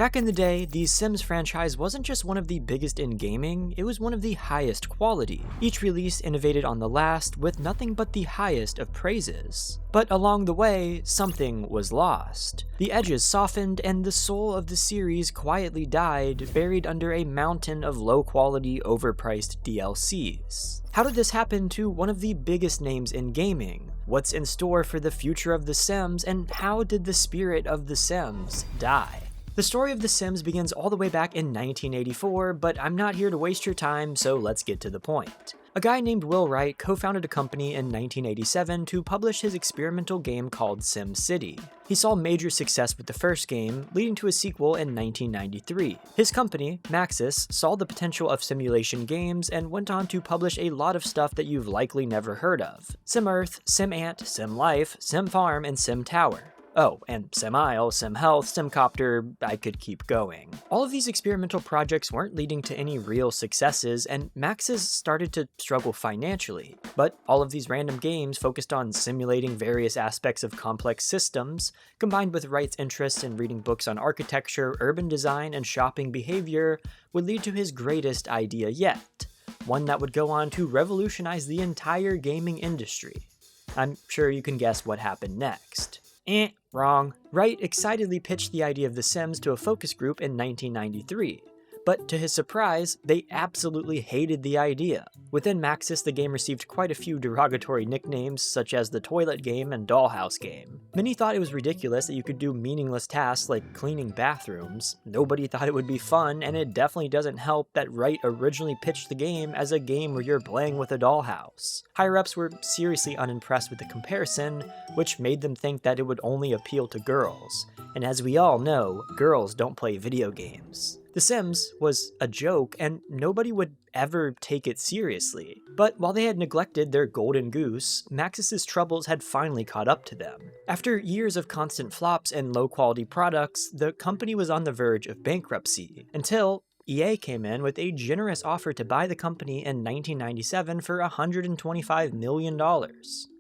Back in the day, the Sims franchise wasn't just one of the biggest in gaming, it was one of the highest quality. Each release innovated on the last with nothing but the highest of praises. But along the way, something was lost. The edges softened and the soul of the series quietly died, buried under a mountain of low-quality, overpriced DLCs. How did this happen to one of the biggest names in gaming? What's in store for the future of The Sims, and how did the spirit of The Sims die? The story of The Sims begins all the way back in 1984, but I'm not here to waste your time, so let's get to the point. A guy named Will Wright co-founded a company in 1987 to publish his experimental game called SimCity. He saw major success with the first game, leading to a sequel in 1993. His company, Maxis, saw the potential of simulation games and went on to publish a lot of stuff that you've likely never heard of: SimEarth, SimAnt, SimLife, SimFarm, and SimTower. Oh, and SimIsle, SimHealth, SimCopter, I could keep going. All of these experimental projects weren't leading to any real successes, and Maxis started to struggle financially. But all of these random games focused on simulating various aspects of complex systems, combined with Wright's interests in reading books on architecture, urban design, and shopping behavior, would lead to his greatest idea yet. One that would go on to revolutionize the entire gaming industry. I'm sure you can guess what happened next. Wrong. Wright excitedly pitched the idea of The Sims to a focus group in 1993. But to his surprise, they absolutely hated the idea. Within Maxis, the game received quite a few derogatory nicknames, such as the Toilet Game and Dollhouse Game. Many thought it was ridiculous that you could do meaningless tasks like cleaning bathrooms. Nobody thought it would be fun, and it definitely doesn't help that Wright originally pitched the game as a game where you're playing with a dollhouse. Higher-ups were seriously unimpressed with the comparison, which made them think that it would only appeal to girls. And as we all know, girls don't play video games. The Sims was a joke, and nobody would ever take it seriously. But while they had neglected their golden goose, Maxis' troubles had finally caught up to them. After years of constant flops and low-quality products, the company was on the verge of bankruptcy, until EA came in with a generous offer to buy the company in 1997 for $125 million.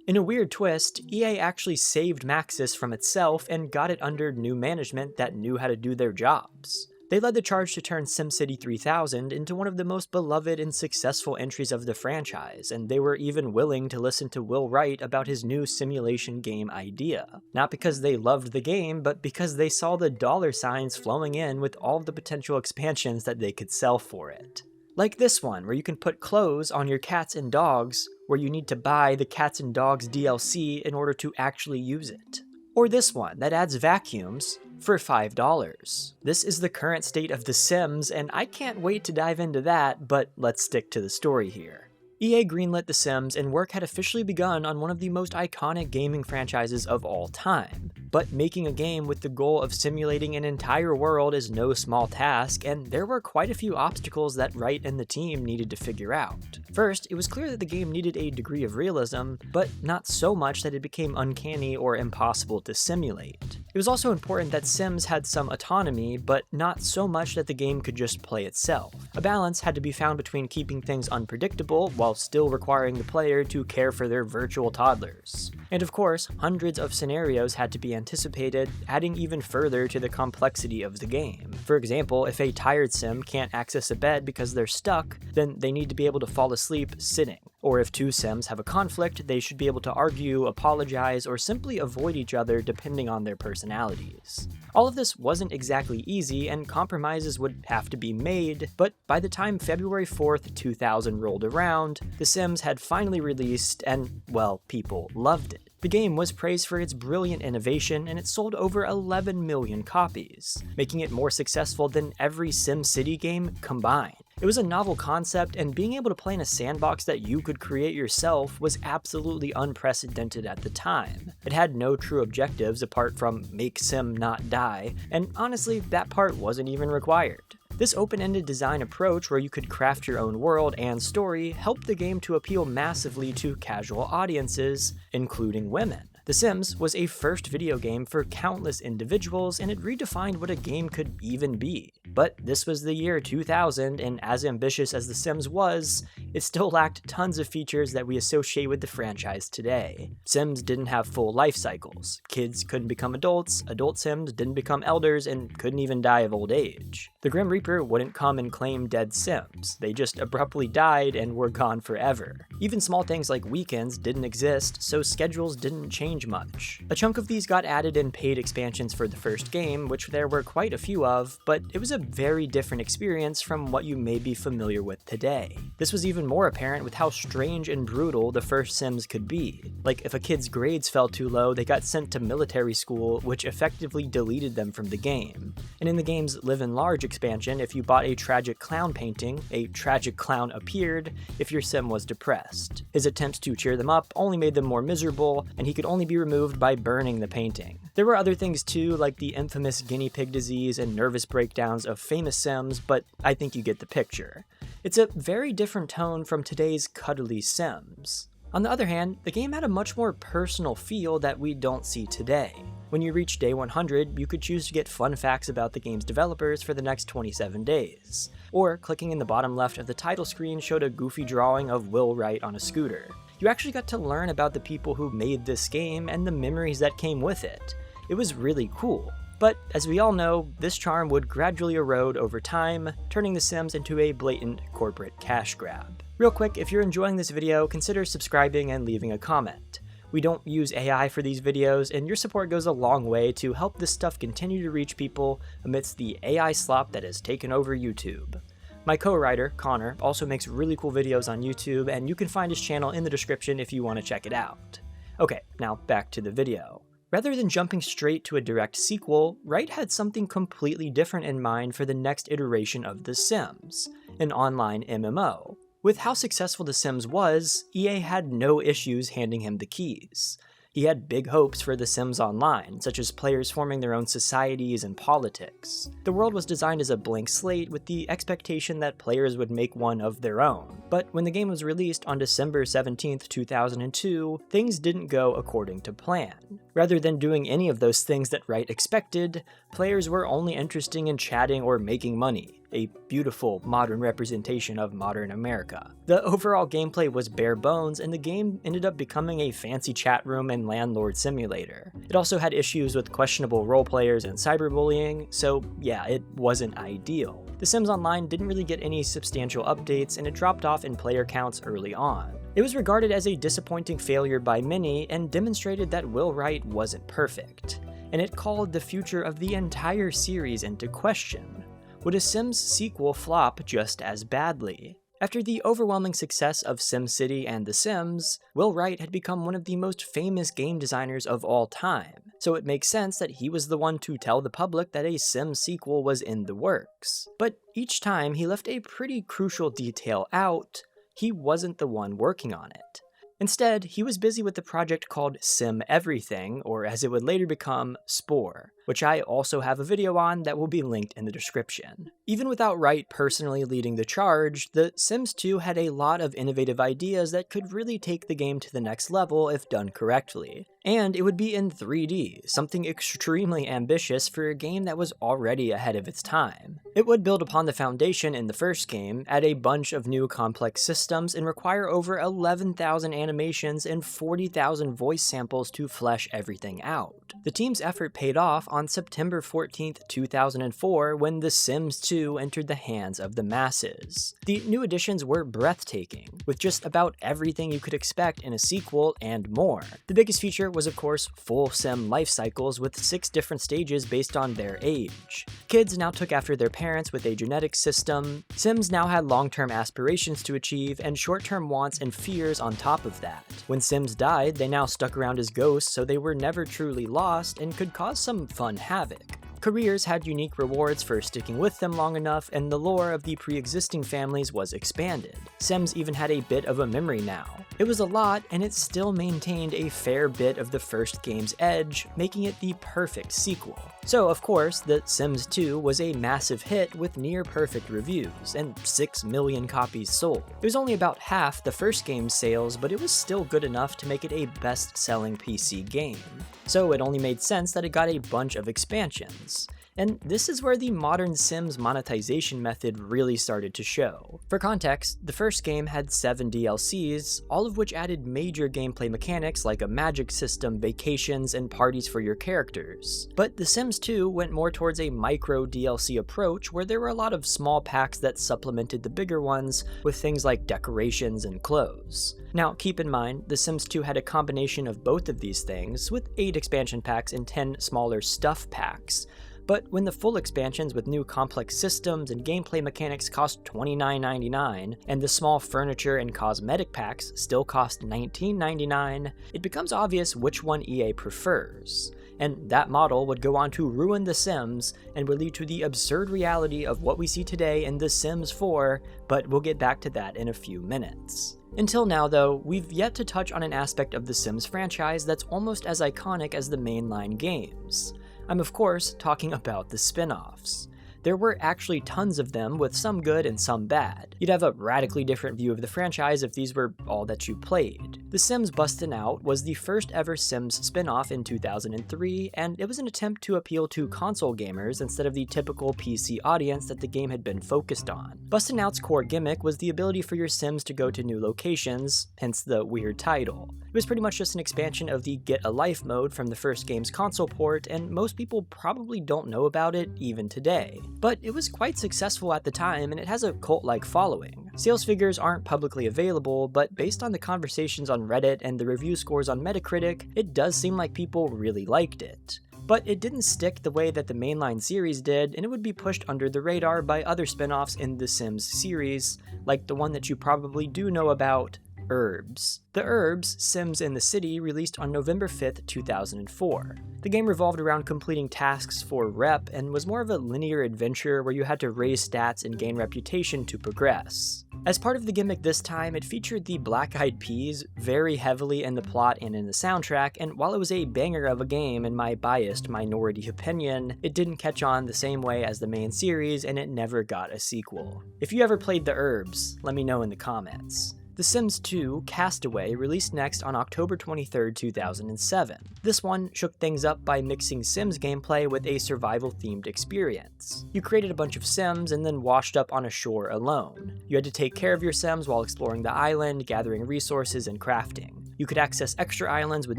In a weird twist, EA actually saved Maxis from itself and got it under new management that knew how to do their jobs. They led the charge to turn SimCity 3000 into one of the most beloved and successful entries of the franchise, and they were even willing to listen to Will Wright about his new simulation game idea. Not because they loved the game, but because they saw the dollar signs flowing in with all of the potential expansions that they could sell for it. Like this one, where you can put clothes on your cats and dogs, where you need to buy the Cats and Dogs DLC in order to actually use it. Or this one that adds vacuums for $5. This is the current state of The Sims, and I can't wait to dive into that, but let's stick to the story here. EA greenlit The Sims, and work had officially begun on one of the most iconic gaming franchises of all time. But making a game with the goal of simulating an entire world is no small task, and there were quite a few obstacles that Wright and the team needed to figure out. First, it was clear that the game needed a degree of realism, but not so much that it became uncanny or impossible to simulate. It was also important that Sims had some autonomy, but not so much that the game could just play itself. A balance had to be found between keeping things unpredictable while still requiring the player to care for their virtual toddlers. And of course, hundreds of scenarios had to be anticipated, adding even further to the complexity of the game. For example, if a tired Sim can't access a bed because they're stuck, then they need to be able to fall asleep sitting. Or if two Sims have a conflict, they should be able to argue, apologize, or simply avoid each other depending on their personalities. All of this wasn't exactly easy, and compromises would have to be made, but by the time February 4th, 2000 rolled around, The Sims had finally released, and, well, people loved it. The game was praised for its brilliant innovation, and it sold over 11 million copies, making it more successful than every SimCity game combined. It was a novel concept, and being able to play in a sandbox that you could create yourself was absolutely unprecedented at the time. It had no true objectives apart from make Sim not die, and honestly, that part wasn't even required. This open-ended design approach, where you could craft your own world and story, helped the game to appeal massively to casual audiences, including women. The Sims was a first video game for countless individuals, and it redefined what a game could even be. But this was the year 2000, and as ambitious as The Sims was, it still lacked tons of features that we associate with the franchise today. Sims didn't have full life cycles. Kids couldn't become adults, adult Sims didn't become elders, and couldn't even die of old age. The Grim Reaper wouldn't come and claim dead Sims. They just abruptly died and were gone forever. Even small things like weekends didn't exist, so schedules didn't change much. A chunk of these got added in paid expansions for the first game, which there were quite a few of, but it was a very different experience from what you may be familiar with today. This was even more apparent with how strange and brutal the first Sims could be. Like, if a kid's grades fell too low, they got sent to military school, which effectively deleted them from the game. And in the game's Live and Large expansion, if you bought a tragic clown painting, a tragic clown appeared if your Sim was depressed. His attempts to cheer them up only made them more miserable, and he could only be removed by burning the painting. There were other things too, like the infamous guinea pig disease and nervous breakdowns of famous Sims, but I think you get the picture. It's a very different tone from today's cuddly Sims. On the other hand, the game had a much more personal feel that we don't see today. When you reach day 100, you could choose to get fun facts about the game's developers for the next 27 days. Or, clicking in the bottom left of the title screen showed a goofy drawing of Will Wright on a scooter. You actually got to learn about the people who made this game and the memories that came with it. It was really cool. But, as we all know, this charm would gradually erode over time, turning The Sims into a blatant corporate cash grab. Real quick, if you're enjoying this video, consider subscribing and leaving a comment. We don't use AI for these videos, and your support goes a long way to help this stuff continue to reach people amidst the AI slop that has taken over YouTube. My co-writer, Connor, also makes really cool videos on YouTube, and you can find his channel in the description if you want to check it out. Okay, now back to the video. Rather than jumping straight to a direct sequel, Wright had something completely different in mind for the next iteration of The Sims, an online MMO. With how successful The Sims was, EA had no issues handing him the keys. He had big hopes for The Sims Online, such as players forming their own societies and politics. The world was designed as a blank slate with the expectation that players would make one of their own. But when the game was released on December 17, 2002, things didn't go according to plan. Rather than doing any of those things that Wright expected, players were only interested in chatting or making money. A beautiful, modern representation of modern America. The overall gameplay was bare bones, and the game ended up becoming a fancy chat room and landlord simulator. It also had issues with questionable role players and cyberbullying, so yeah, it wasn't ideal. The Sims Online didn't really get any substantial updates, and it dropped off in player counts early on. It was regarded as a disappointing failure by many, and demonstrated that Will Wright wasn't perfect. And it called the future of the entire series into question. Would a Sims sequel flop just as badly? After the overwhelming success of SimCity and The Sims, Will Wright had become one of the most famous game designers of all time, so it makes sense that he was the one to tell the public that a Sims sequel was in the works. But each time he left a pretty crucial detail out: he wasn't the one working on it. Instead, he was busy with the project called Sim Everything, or as it would later become, Spore, which I also have a video on that will be linked in the description. Even without Wright personally leading the charge, The Sims 2 had a lot of innovative ideas that could really take the game to the next level if done correctly. And it would be in 3D, something extremely ambitious for a game that was already ahead of its time. It would build upon the foundation in the first game, add a bunch of new complex systems, and require over 11,000 animations and 40,000 voice samples to flesh everything out. The team's effort paid off on September 14, 2004, when The Sims 2 entered the hands of the masses. The new additions were breathtaking, with just about everything you could expect in a sequel and more. The biggest feature was of course full Sim life cycles with 6 different stages based on their age. Kids now took after their parents with a genetic system, Sims now had long-term aspirations to achieve, and short-term wants and fears on top of that. When Sims died, they now stuck around as ghosts, so they were never truly lost and could cause some fun havoc. Careers had unique rewards for sticking with them long enough, and the lore of the pre-existing families was expanded. Sims even had a bit of a memory now. It was a lot, and it still maintained a fair bit of the first game's edge, making it the perfect sequel. So, of course, The Sims 2 was a massive hit with near-perfect reviews, and 6 million copies sold. It was only about half the first game's sales, but it was still good enough to make it a best-selling PC game. So it only made sense that it got a bunch of expansions. And this is where the modern Sims monetization method really started to show. For context, the first game had 7 DLCs, all of which added major gameplay mechanics like a magic system, vacations, and parties for your characters. But The Sims 2 went more towards a micro DLC approach where there were a lot of small packs that supplemented the bigger ones with things like decorations and clothes. Now, keep in mind, The Sims 2 had a combination of both of these things, with 8 expansion packs and 10 smaller stuff packs. But when the full expansions with new complex systems and gameplay mechanics cost $29.99, and the small furniture and cosmetic packs still cost $19.99, it becomes obvious which one EA prefers. And that model would go on to ruin The Sims and would lead to the absurd reality of what we see today in The Sims 4, but we'll get back to that in a few minutes. Until now though, we've yet to touch on an aspect of the Sims franchise that's almost as iconic as the mainline games. I'm of course talking about the spin-offs. There were actually tons of them, with some good and some bad. You'd have a radically different view of the franchise if these were all that you played. The Sims Bustin' Out was the first ever Sims spin-off in 2003, and it was an attempt to appeal to console gamers instead of the typical PC audience that the game had been focused on. Bustin' Out's core gimmick was the ability for your Sims to go to new locations, hence the weird title. It was pretty much just an expansion of the Get a Life mode from the first game's console port, and most people probably don't know about it even today. But it was quite successful at the time, and it has a cult-like following. Sales figures aren't publicly available, but based on the conversations on Reddit and the review scores on Metacritic, it does seem like people really liked it. But it didn't stick the way that the mainline series did, and it would be pushed under the radar by other spin-offs in the Sims series, like the one that you probably do know about, Herbs. The Herbs, Sims in the City, released on November 5th, 2004. The game revolved around completing tasks for rep and was more of a linear adventure where you had to raise stats and gain reputation to progress. As part of the gimmick this time, it featured the Black Eyed Peas very heavily in the plot and in the soundtrack, and while it was a banger of a game in my biased minority opinion, it didn't catch on the same way as the main series and it never got a sequel. If you ever played The Herbs, let me know in the comments. The Sims 2 Castaway released next on October 23, 2007. This one shook things up by mixing Sims gameplay with a survival-themed experience. You created a bunch of Sims and then washed up on a shore alone. You had to take care of your Sims while exploring the island, gathering resources, and crafting. You could access extra islands with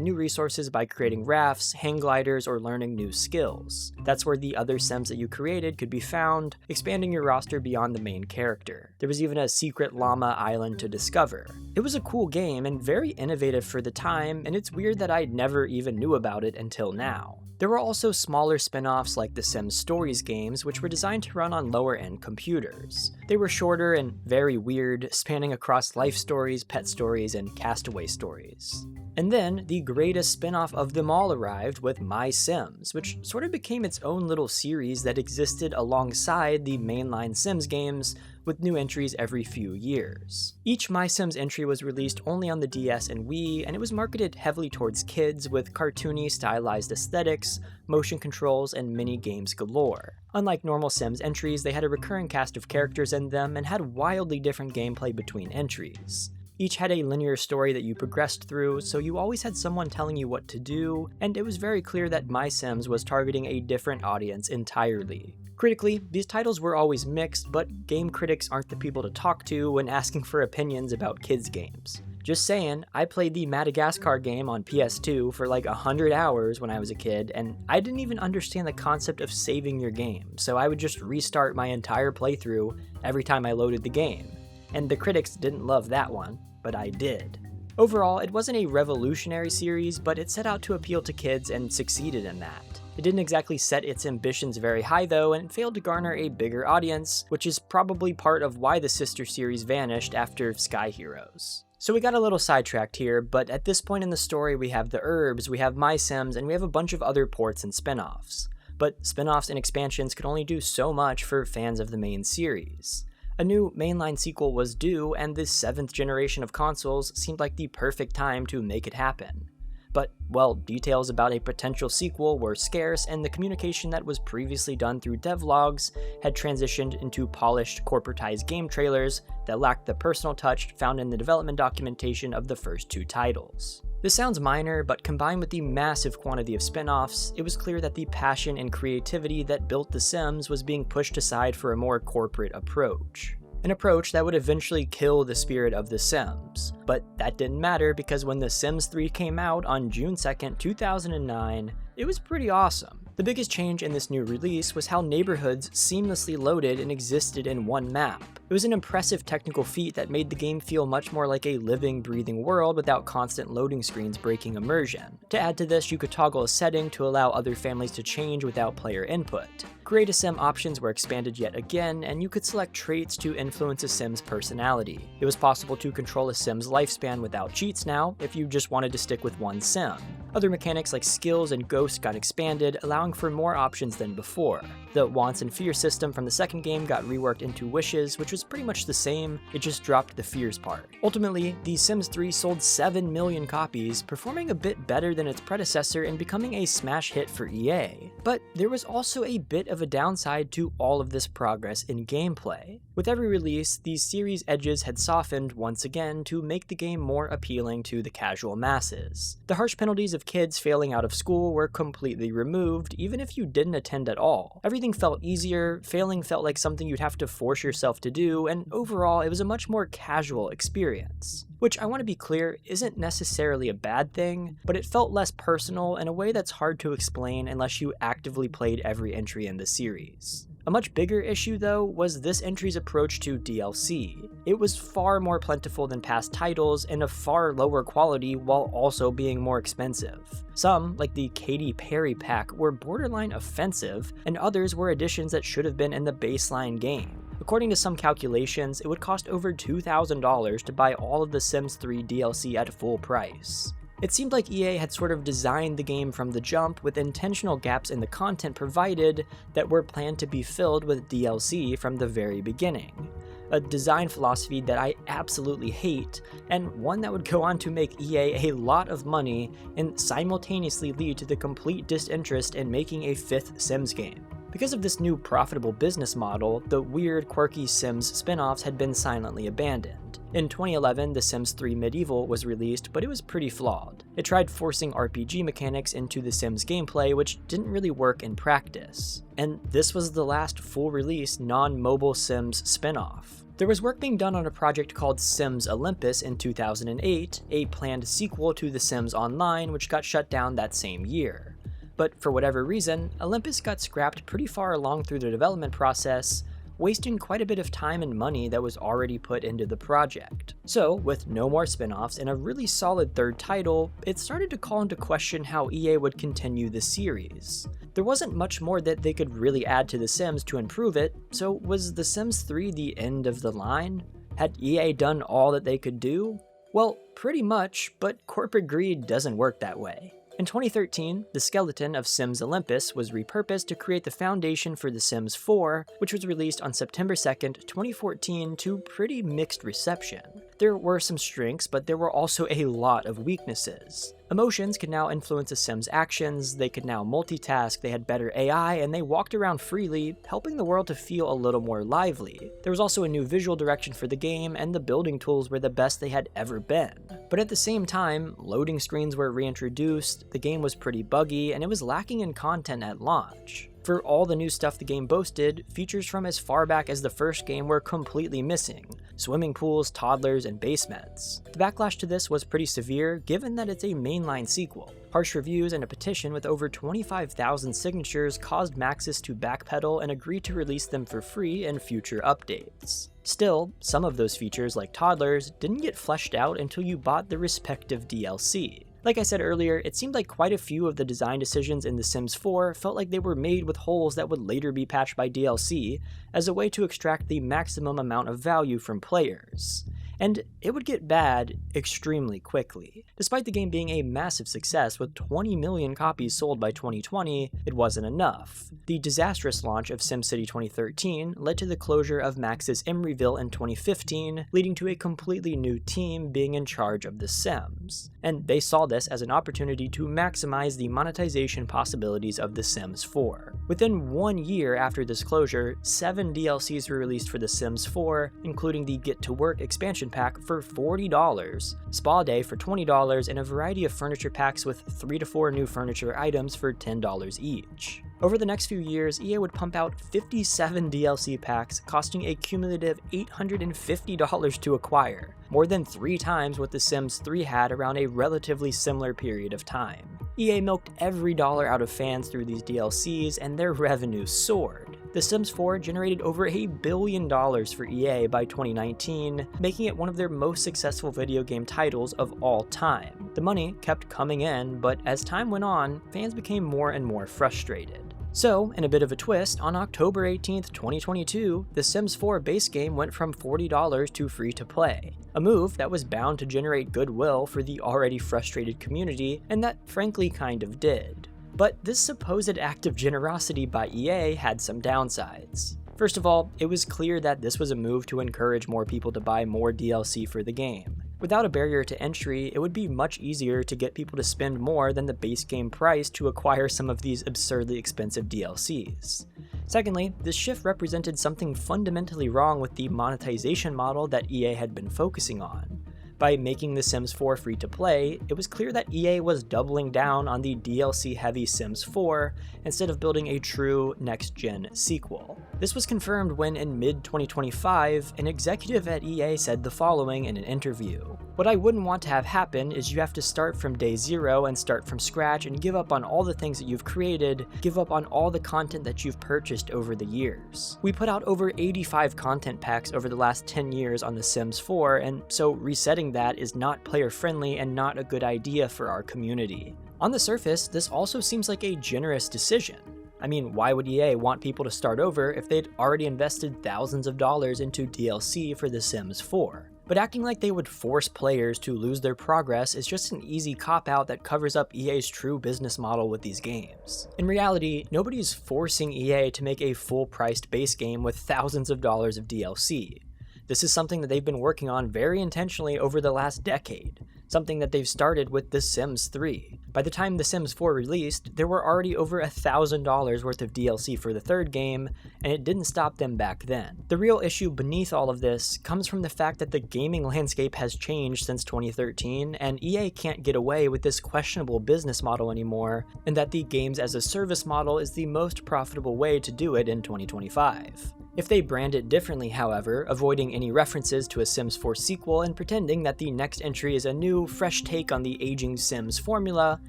new resources by creating rafts, hang gliders, or learning new skills. That's where the other Sims that you created could be found, expanding your roster beyond the main character. There was even a secret llama island to discover. It was a cool game and very innovative for the time, and it's weird that I never even knew about it until now. There were also smaller spin-offs like the Sims Stories games, which were designed to run on lower-end computers. They were shorter and very weird, spanning across life stories, pet stories, and castaway stories. And then, the greatest spin-off of them all arrived with My Sims, which sort of became its own little series that existed alongside the mainline Sims games, with new entries every few years. Each My Sims entry was released only on the DS and Wii, and it was marketed heavily towards kids with cartoony, stylized aesthetics, motion controls, and mini-games galore. Unlike normal Sims entries, they had a recurring cast of characters in them and had wildly different gameplay between entries. Each had a linear story that you progressed through, so you always had someone telling you what to do, and it was very clear that My Sims was targeting a different audience entirely. Critically, these titles were always mixed, but game critics aren't the people to talk to when asking for opinions about kids' games. Just saying, I played the Madagascar game on PS2 for like 100 hours when I was a kid, and I didn't even understand the concept of saving your game, so I would just restart my entire playthrough every time I loaded the game. And the critics didn't love that one, but I did. Overall, it wasn't a revolutionary series, but it set out to appeal to kids and succeeded in that. It didn't exactly set its ambitions very high though, and it failed to garner a bigger audience, which is probably part of why the sister series vanished after Sky Heroes. So we got a little sidetracked here, but at this point in the story we have the Herbs, we have My Sims, and we have a bunch of other ports and spin-offs. But spin-offs and expansions could only do so much for fans of the main series. A new mainline sequel was due, and this 7th generation of consoles seemed like the perfect time to make it happen. But, well, details about a potential sequel were scarce, and the communication that was previously done through devlogs had transitioned into polished, corporatized game trailers that lacked the personal touch found in the development documentation of the first two titles. This sounds minor, but combined with the massive quantity of spin-offs, it was clear that the passion and creativity that built The Sims was being pushed aside for a more corporate approach. An approach that would eventually kill the spirit of The Sims. But that didn't matter because when The Sims 3 came out on June 2nd, 2009, it was pretty awesome. The biggest change in this new release was how neighborhoods seamlessly loaded and existed in one map. It was an impressive technical feat that made the game feel much more like a living, breathing world without constant loading screens breaking immersion. To add to this, you could toggle a setting to allow other families to change without player input. Create a sim options were expanded yet again, and you could select traits to influence a sim's personality. It was possible to control a sim's lifespan without cheats now, if you just wanted to stick with one sim. Other mechanics like skills and ghosts got expanded, allowing for more options than before. The wants and fear system from the second game got reworked into wishes, which was pretty much the same, it just dropped the fears part. Ultimately, The Sims 3 sold 7 million copies, performing a bit better than its predecessor and becoming a smash hit for EA. But there was also a bit of a downside to all of this progress in gameplay. With every release, these series' edges had softened once again to make the game more appealing to the casual masses. The harsh penalties of kids failing out of school were completely removed, even if you didn't attend at all. Everything felt easier, failing felt like something you'd have to force yourself to do, and overall it was a much more casual experience. Which, I want to be clear, isn't necessarily a bad thing, but it felt less personal in a way that's hard to explain unless you actively played every entry in the series. A much bigger issue, though, was this entry's approach to DLC. It was far more plentiful than past titles and of far lower quality while also being more expensive. Some, like the Katy Perry pack, were borderline offensive, and others were additions that should have been in the baseline game. According to some calculations, it would cost over $2,000 to buy all of the Sims 3 DLC at full price. It seemed like EA had sort of designed the game from the jump with intentional gaps in the content provided that were planned to be filled with DLC from the very beginning. A design philosophy that I absolutely hate, and one that would go on to make EA a lot of money and simultaneously lead to the complete disinterest in making a 5th Sims game. Because of this new profitable business model, the weird, quirky Sims spin-offs had been silently abandoned. In 2011, The Sims 3 Medieval was released, but it was pretty flawed. It tried forcing RPG mechanics into The Sims gameplay, which didn't really work in practice. And this was the last full-release, non-mobile Sims spin-off. There was work being done on a project called Sims Olympus in 2008, a planned sequel to The Sims Online, which got shut down that same year. But for whatever reason, Olympus got scrapped pretty far along through the development process, wasting quite a bit of time and money that was already put into the project. So, with no more spin-offs and a really solid third title, it started to call into question how EA would continue the series. There wasn't much more that they could really add to The Sims to improve it, so was The Sims 3 the end of the line? Had EA done all that they could do? Well, pretty much, but corporate greed doesn't work that way. In 2013, the skeleton of Sims Olympus was repurposed to create the foundation for The Sims 4, which was released on September 2nd, 2014 to pretty mixed reception. There were some strengths, but there were also a lot of weaknesses. Emotions could now influence a Sim's actions, they could now multitask, they had better AI, and they walked around freely, helping the world to feel a little more lively. There was also a new visual direction for the game, and the building tools were the best they had ever been. But at the same time, loading screens were reintroduced, the game was pretty buggy, and it was lacking in content at launch. For all the new stuff the game boasted, features from as far back as the first game were completely missing. Swimming pools, toddlers, and basements. The backlash to this was pretty severe, given that it's a mainline sequel. Harsh reviews and a petition with over 25,000 signatures caused Maxis to backpedal and agree to release them for free in future updates. Still, some of those features, like toddlers, didn't get fleshed out until you bought the respective DLC. Like I said earlier, it seemed like quite a few of the design decisions in The Sims 4 felt like they were made with holes that would later be patched by DLC as a way to extract the maximum amount of value from players. And it would get bad extremely quickly. Despite the game being a massive success with 20 million copies sold by 2020, it wasn't enough. The disastrous launch of SimCity 2013 led to the closure of Maxis Emeryville in 2015, leading to a completely new team being in charge of The Sims. And they saw this as an opportunity to maximize the monetization possibilities of The Sims 4. Within 1 year after this closure, 7 DLCs were released for The Sims 4, including the Get to Work expansion pack for $40, Spore Died for $20, and a variety of furniture packs with 3 to 4 new furniture items for $10 each. Over the next few years, EA would pump out 57 DLC packs, costing a cumulative $850 to acquire, more than 3 times what The Sims 3 had around a relatively similar period of time. EA milked every dollar out of fans through these DLCs, and their revenue soared. The Sims 4 generated over $1 billion for EA by 2019, making it one of their most successful video game titles of all time. The money kept coming in, but as time went on, fans became more and more frustrated. So, in a bit of a twist, on October 18th, 2022, The Sims 4 base game went from $40 to free to play, a move that was bound to generate goodwill for the already frustrated community, and that frankly kind of did. But this supposed act of generosity by EA had some downsides. First of all, it was clear that this was a move to encourage more people to buy more DLC for the game. Without a barrier to entry, it would be much easier to get people to spend more than the base game price to acquire some of these absurdly expensive DLCs. Secondly, this shift represented something fundamentally wrong with the monetization model that EA had been focusing on. By making The Sims 4 free to play, it was clear that EA was doubling down on the DLC-heavy Sims 4 instead of building a true next-gen sequel. This was confirmed when, in mid-2025, an executive at EA said the following in an interview. "What I wouldn't want to have happen is you have to start from day zero and start from scratch and give up on all the things that you've created, give up on all the content that you've purchased over the years. We put out over 85 content packs over the last 10 years on The Sims 4, and so resetting that is not player-friendly and not a good idea for our community." On the surface, this also seems like a generous decision. I mean, why would EA want people to start over if they'd already invested thousands of dollars into DLC for The Sims 4? But acting like they would force players to lose their progress is just an easy cop-out that covers up EA's true business model with these games. In reality, nobody's forcing EA to make a full-priced base game with thousands of dollars of DLC. This is something that they've been working on very intentionally over the last decade, something that they've started with The Sims 3. By the time The Sims 4 released, there were already over $1,000 worth of DLC for the third game, and it didn't stop them back then. The real issue beneath all of this comes from the fact that the gaming landscape has changed since 2013, and EA can't get away with this questionable business model anymore, and that the games as a service model is the most profitable way to do it in 2025. If they brand it differently, however, avoiding any references to a Sims 4 sequel and pretending that the next entry is a new, fresh take on the aging Sims formula,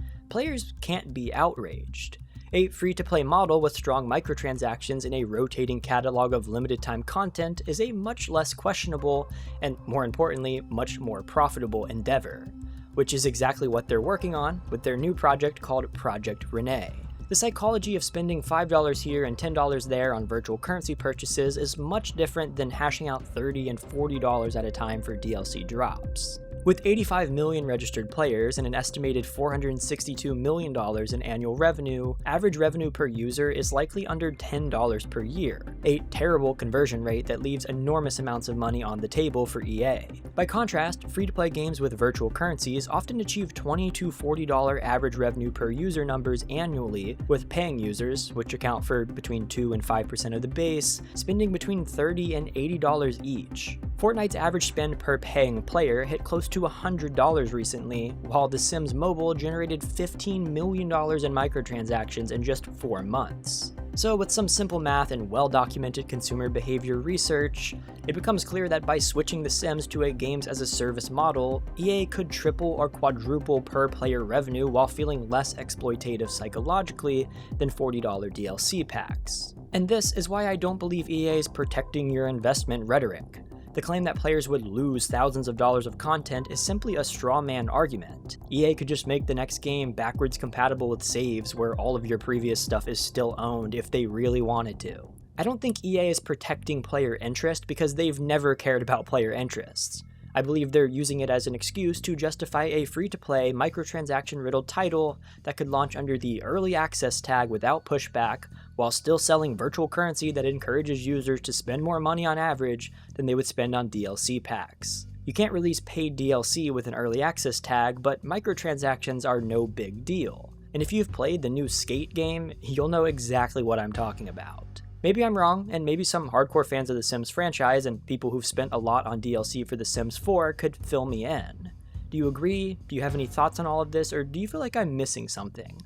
players can't be outraged. A free-to-play model with strong microtransactions and a rotating catalog of limited-time content is a much less questionable, and more importantly, much more profitable endeavor, which is exactly what they're working on with their new project called Project Renee. The psychology of spending $5 here and $10 there on virtual currency purchases is much different than hashing out $30 and $40 at a time for DLC drops. With 85 million registered players and an estimated $462 million in annual revenue, average revenue per user is likely under $10 per year, a terrible conversion rate that leaves enormous amounts of money on the table for EA. By contrast, free-to-play games with virtual currencies often achieve $20 to $40 average revenue per user numbers annually, with paying users, which account for between 2 and 5% of the base, spending between $30 and $80 each. Fortnite's average spend per paying player hit close to $100 recently, while The Sims Mobile generated $15 million in microtransactions in just 4 months. So with some simple math and well-documented consumer behavior research, it becomes clear that by switching The Sims to a games-as-a-service model, EA could triple or quadruple per-player revenue while feeling less exploitative psychologically than $40 DLC packs. And this is why I don't believe EA's protecting your investment rhetoric. The claim that players would lose thousands of dollars of content is simply a straw man argument. EA could just make the next game backwards compatible with saves where all of your previous stuff is still owned if they really wanted to. I don't think EA is protecting player interest because they've never cared about player interests. I believe they're using it as an excuse to justify a free-to-play, microtransaction-riddled title that could launch under the early access tag without pushback, while still selling virtual currency that encourages users to spend more money on average than they would spend on DLC packs. You can't release paid DLC with an early access tag, but microtransactions are no big deal. And if you've played the new Skate game, you'll know exactly what I'm talking about. Maybe I'm wrong, and maybe some hardcore fans of the Sims franchise and people who've spent a lot on DLC for The Sims 4 could fill me in. Do you agree? Do you have any thoughts on all of this, or do you feel like I'm missing something?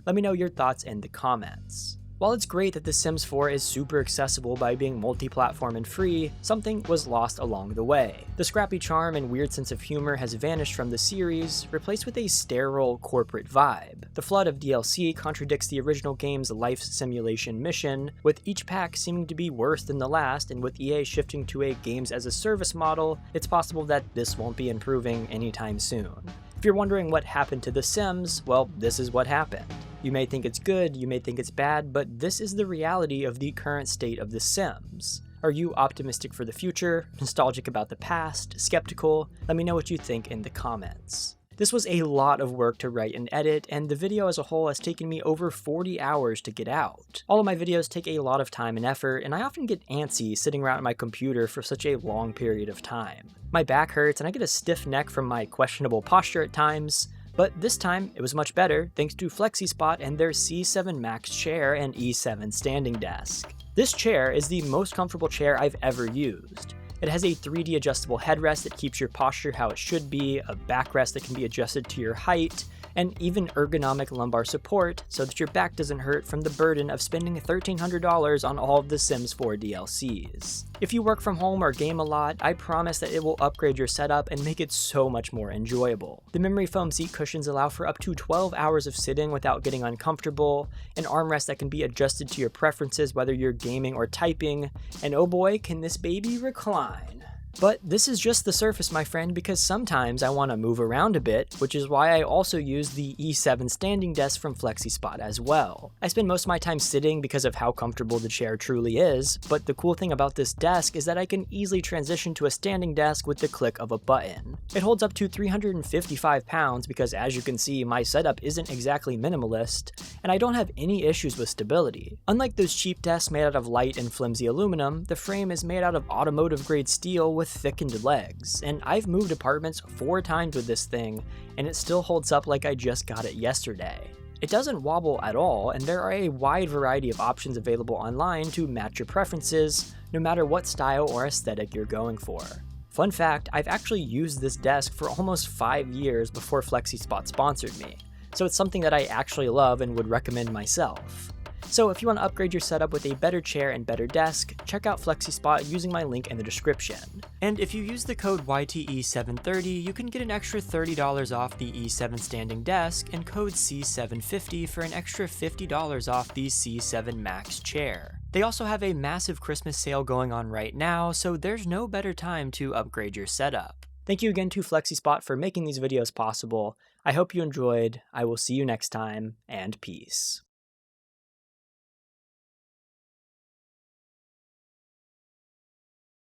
Let me know your thoughts in the comments. While it's great that The Sims 4 is super accessible by being multi-platform and free, something was lost along the way. The scrappy charm and weird sense of humor has vanished from the series, replaced with a sterile corporate vibe. The flood of DLC contradicts the original game's life simulation mission, with each pack seeming to be worse than the last, and with EA shifting to a games-as-a-service model, it's possible that this won't be improving anytime soon. If you're wondering what happened to The Sims, well, this is what happened. You may think it's good, you may think it's bad, but this is the reality of the current state of The Sims. Are you optimistic for the future, nostalgic about the past, skeptical? Let me know what you think in the comments. This was a lot of work to write and edit, and the video as a whole has taken me over 40 hours to get out. All of my videos take a lot of time and effort, and I often get antsy sitting around at my computer for such a long period of time. My back hurts, and I get a stiff neck from my questionable posture at times, but this time it was much better thanks to FlexiSpot and their C7 Max chair and E7 standing desk. This chair is the most comfortable chair I've ever used. It has a 3D adjustable headrest that keeps your posture how it should be, a backrest that can be adjusted to your height, and even ergonomic lumbar support so that your back doesn't hurt from the burden of spending $1,300 on all of the Sims 4 DLCs. If you work from home or game a lot, I promise that it will upgrade your setup and make it so much more enjoyable. The memory foam seat cushions allow for up to 12 hours of sitting without getting uncomfortable, an armrest that can be adjusted to your preferences whether you're gaming or typing, and oh boy, can this baby recline. But this is just the surface, my friend, because sometimes I want to move around a bit, which is why I also use the E7 standing desk from FlexiSpot as well. I spend most of my time sitting because of how comfortable the chair truly is, but the cool thing about this desk is that I can easily transition to a standing desk with the click of a button. It holds up to 355 pounds because, as you can see, my setup isn't exactly minimalist, and I don't have any issues with stability. Unlike those cheap desks made out of light and flimsy aluminum, the frame is made out of automotive-grade steel with thickened legs, and I've moved apartments 4 times with this thing, and it still holds up like I just got it yesterday. It doesn't wobble at all, and there are a wide variety of options available online to match your preferences, no matter what style or aesthetic you're going for. Fun fact, I've actually used this desk for almost 5 years before FlexiSpot sponsored me, so it's something that I actually love and would recommend myself. So if you want to upgrade your setup with a better chair and better desk, check out FlexiSpot using my link in the description. And if you use the code YTE730, you can get an extra $30 off the E7 standing desk and code C750 for an extra $50 off the C7 Max chair. They also have a massive Christmas sale going on right now, so there's no better time to upgrade your setup. Thank you again to FlexiSpot for making these videos possible. I hope you enjoyed. I will see you next time, and peace.